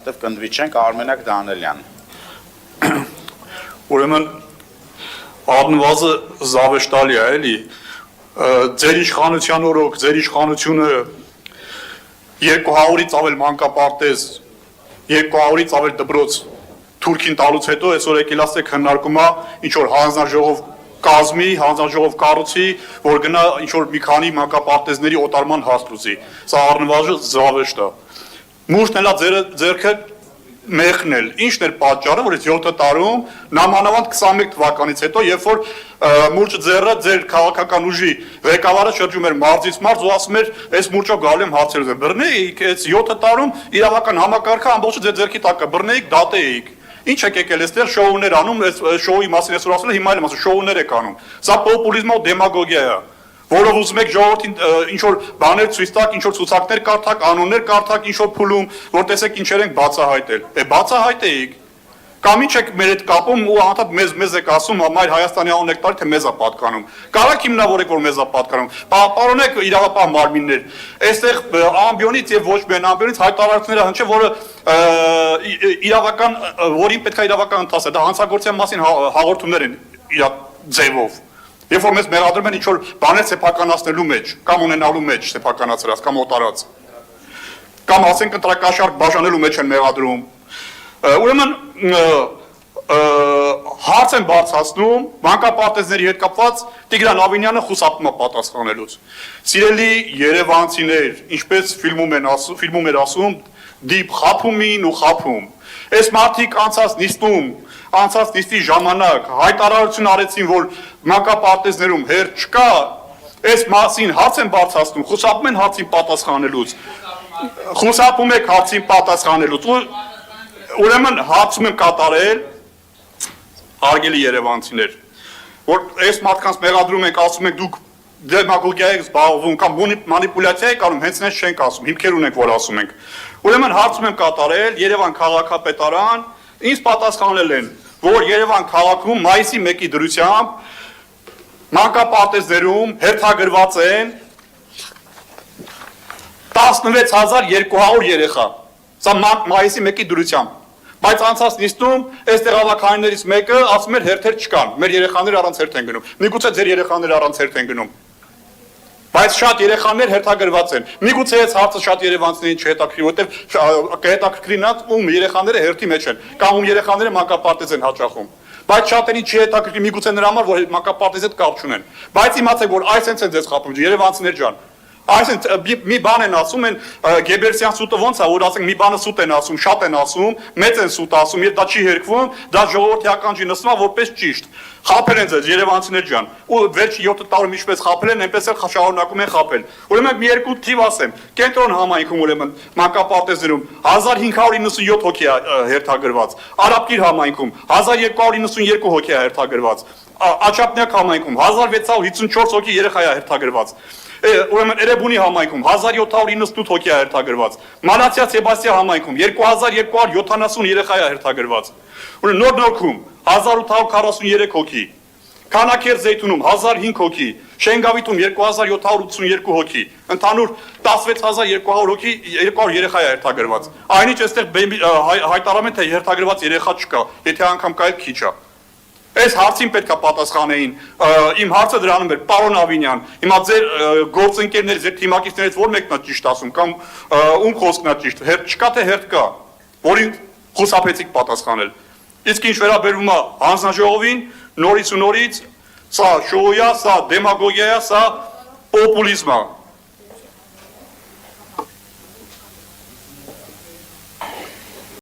Կնդվիչենք Արմենակ Դանելյան։ Ուրեմն առնվազը զավեշտալի է, էլի, ձեր իշխանության օրոք, ձեր իշխանությունը 200-ից ավել մանկապարտեզ, 200-ից ավել դպրոց Թուրքին տալուց հետո այսօր եկել ասեք քննարկում է ինչ-որ հանձնաժողով կազմի, հանձնաժողով կառուցի, որ գնա ինչ-որ մի քանի մանկապարտեզների օտարման հաստ լուծի։ Սա առնվազն զավեշտ է։ Մուշտն էլա ձերքը մեղնել, ինչն էր պատճառը, որ 7 տարում, նամանավանդ 21 թվականից հետո, երբ որ մուրճը ձեռը ձեր քաղաքական ուժի ղեկավարը շրջում էր մարզից մարզ ու ասում էր, այս մուրճով գալու եմ հարցեր ուզեմ, բռնեիք, այս 7 տարում իրավական համակարգը ամբողջը ձեր ձեռքի տակ է, բռնեիք, դատեիք։ Ինչ եք եկել այստեղ շոուներ անում, այս շոուի մասին այսօր ասել հիմա էլ եմ ասում, շոուներ եք անում։ Սա պոպուլիզմ ու դեմագոգիա է։ Որով ուզում եք ժողովրդին ինչ-որ բաներ ցույց տաք, ինչ-որ ցուցակներ կարդաք, անուններ կարդաք, ինչ-որ փուլում, որ տեսեք ինչեր ենք բացահայտել։ Բացահայտեիք։ Կամ ինչ եք մեր հետ կապում ու անդադ մեզ եք ասում, մայր Հայաստանի անուն եք տալի, թե մեզ է պատկանում։ Կարաք հիմնավորեք, որ մեզ է պատկանում։ Պարոնեք իրավապահ մարմիններ։ Այստեղ ամբիոնից եւ ոչ միայն ամբիոնից հայտարարությունները հնչե, որը իրավական, որին պետք է իրավական ընթացը, դա հանցագործության մասին հաղորդումներ են իր ձևով։ Երբ որ մեզ մեղադրում են ինչ-որ բաներ սեփականացնելու մեջ, կամ ունենալու մեջ սեփականացրած, կամ օտարած, կամ ասենք ընտրակաշարք բաժանելու մեջ են մեղադրում, ուրեմն հարց են բարձրացնում մանկապարտեզների հետ կապված Տիգրան Ավինյանը խուսափում է պատասխանելուց։ Սիրելի երևանցիներ, ինչպես ֆիլմում էր ասում, դիպ խափումին ու խափում։ Այս մարդիկ անցած նիստի ժամանակ հայտարարություն արեցին, որ մանկապարտեզներում հերթ չկա, այս մասին հարց են բարձրացնում, խուսափում են հարցին պատասխանելուց։ Խուսափում եք հարցին պատասխանելուց։ Ուրեմն հարցում եմ կատարել, հարգելի երևանցիներ, որ այս մարդկանց մեղադրում ենք, ասում ենք դուք դեմագոգիա եք զբաղվում կամ մանիպուլյացիա եք անում, հենց նենց չենք ասում, հիմքեր ունենք, որ ասում ենք։ Ուրեմն հարցում եմ կատարել, Երևան քաղաքապետարան ինձ պատասխանել են, որ Երևան քաղաքում մայիսի 1-ի դրությամբ մանկապարտեզներում հերթագրված են 16200 երեխա։ Սա մայիսի 1-ի դրությամբ։ Բայց անցած նիստում այս տեղավակայիններից մեկը ասում էր հերթեր չկան, մեր երեխաները առանց հերթ են գնում։ Միգուցե ձեր երեխաները առանց հերթ են գնում։ Բայց շատ երեխաներ հերթագրված են։ Միգուցե այս հարցը շատ երևանցիներին չհետաքրքրի, որովհետև կհետաքրքրի նրանց, ում երեխաները հերթի մեջ են, կամ ում երեխաները մանկապարտեզ են հաճախում։ Բայց շատերին չի հետաքրքրի, միգուցե նրա համար, որ մանկապարտեզի հետ կապ չունեն։ Բայց իմացեք, որ այս են ձեզ խափում, երևանցիներ ջան։ Այսինքն մի բան են ասում են Գեբելսյան սուտը ոնց է, որ ասենք մի բանը սուտ են ասում, շատ են ասում, մեծ են սուտ ասում, եւ դա չի հերքվում, դա ժողովրդի ականջի նստում է որպես ճիշտ։ Խափել են ձեզ երևանցիներ ջան։ Ու վերջի 7 տարում ինչպես խափել են, այնպես էլ շարունակում են խափել։ Ուրեմն մի երկու թիվ ասեմ։ Կենտրոն համայնքում ուրեմն մանկապարտեզներում 1597 հոգի է հերթագրված։ Արաբկիր համայնքում 1292 հոգի է հերթագրված։ Աչափնյակ համայնքում 1654 հոգի երեխա է հերթագրված։ Ուրեմն Էրեբունի համայնքում 1798 հոգի է հերթագրված։ Մանացիա Սեբաստիա համայնքում 2270 երեխա է հերթագրված։ Ուրեմն Նորնորքում 1843 հոգի։ Քանաքեր Զեյթունում 1005 հոգի, Շենգավիթում 2782 հոգի, ընդհանուր 16200 հոգի, 200 երեխա է հերթագրված։ Այնինչ այստեղ հայտարարում են, թե հերթագրված երեխա չկա, եթե անգամ կա, քիչ է։ Այս հարցին պետք է պատասխանեին։ Իմ հարցը դրանում էր, պարոն Ավինյան, հիմա ձեր գործընկերներից, ձեր թիմակիցներից որ մեկն է ճիշտ ասում, կամ ում խոսքն է ճիշտ, հերթ չկա թե հերթ կա, որին խուսափեցիք պատասխանել։ Իսկ ինչ վերաբերում է հանձնաժողովին, նորից ու նորից, սա շոու է, սա դեմագոգիա է, սա պոպուլիզմ է։